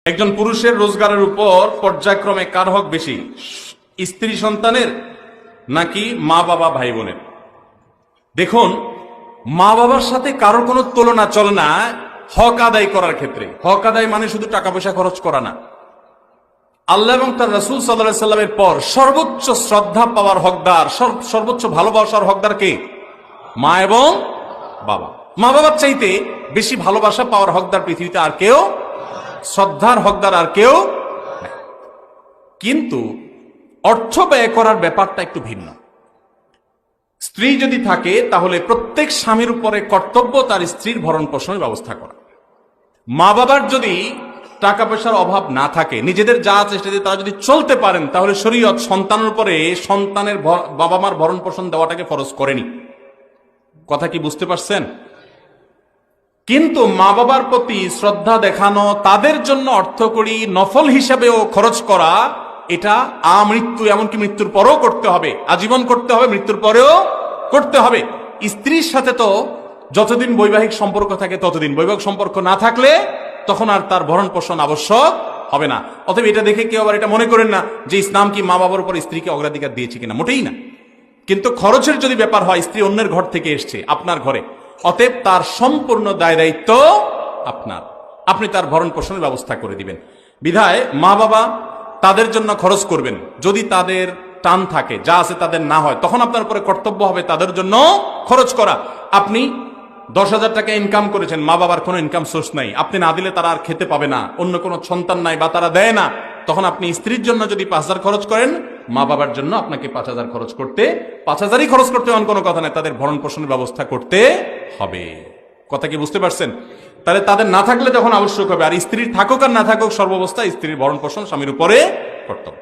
একজন পুরুষের রোজগারের উপর পর্যায়ক্রমে কার হক বেশি, স্ত্রী সন্তানের নাকি মা বাবা ভাই বোনের? দেখুন, মা বাবার সাথে কারোর কোনো তুলনা চলে না হক আদায় করার ক্ষেত্রে। হক আদায় মানে শুধু টাকা পয়সা খরচ করা না। আল্লাহ এবং তার রাসূল সাল্লাল্লাহু আলাইহি সাল্লামের পর সর্বোচ্চ শ্রদ্ধা পাওয়ার হকদার, সর্বোচ্চ ভালোবাসার হকদার কে? মা এবং বাবা। মা বাবার চাইতে বেশি ভালোবাসা পাওয়ার হকদার পৃথিবীতে আর কেউ, শ্রদ্ধার হকদার আর কেউ। কিন্তু অর্থ ব্যয় করার ব্যাপারটা একটু ভিন্ন। স্ত্রী যদি থাকে তাহলে প্রত্যেক স্বামীর উপরে কর্তব্য তার স্ত্রীর ভরণ পোষণের ব্যবস্থা করা। মা বাবার যদি টাকা পয়সার অভাব না থাকে, নিজেদের যা চেষ্টা দিয়ে তারা যদি চলতে পারেন, তাহলে শরীয়ত সন্তানের উপরে সন্তানের বাবা মার ভরণ পোষণ দেওয়াটাকে ফরজ করেনি। কথা কি বুঝতে পারছেন? কিন্তু মা বাবার প্রতি শ্রদ্ধা দেখানো, তাদের জন্য অর্থকড়ি নফল হিসাবেও খরচ করা, এটা আমৃত্যু, এমনকি মৃত্যুর পরেও করতে হবে, আজীবন করতে হবে, মৃত্যুর পরেও করতে হবে। স্ত্রীর সাথে তো যতদিন বৈবাহিক সম্পর্ক থাকে ততদিন, বৈবাহিক সম্পর্ক না থাকলে তখন আর তার ভরণ পোষণ আবশ্যক হবে না। অতএব এটা দেখে কেউ আবার এটা মনে করেন না যে ইসলাম কি মা বাবার উপর স্ত্রীকে অগ্রাধিকার দিয়েছে কিনা, মোটেই না। কিন্তু খরচের যদি ব্যাপার হয়, স্ত্রী অন্যের ঘর থেকে এসছে আপনার ঘরে, অতএব তার সম্পূর্ণ দায় দায়িত্ব আপনার, আপনি তার ভরণ পোষণের ব্যবস্থা করে দিবেন। বিধায় মা বাবা তাদের জন্য খরচ করবেন। যদি তাদের টান থাকে, যা আছে তাদের না হয়, তখন আপনার উপরে কর্তব্য হবে তাদের জন্য খরচ করা। আপনি 10,000 টাকা ইনকাম করেছেন, মা বাবার কোনো ইনকাম সোর্স নাই, আপনি না দিলে তারা আর খেতে পাবে না, অন্য কোনো সন্তান নাই বা তারা দেয় না, তখন আপনি স্ত্রীর জন্য যদি 5,000 খরচ করেন, মা বাবার জন্য আপনাকে 5,000 খরচ করতে, 5,000ই খরচ করতে এমন কোনো কথা নাই, তাদের ভরণ পোষণের ব্যবস্থা করতে হবে। কথা কি বুঝতে পারছেন? তাহলে তাদের না থাকলে তখন আবশ্যক হবে, আর স্ত্রীর থাকুক আর না থাকুক, সর্বাবস্থায় স্ত্রীর ভরণ পোষণ স্বামীর উপরে কর্তব্য।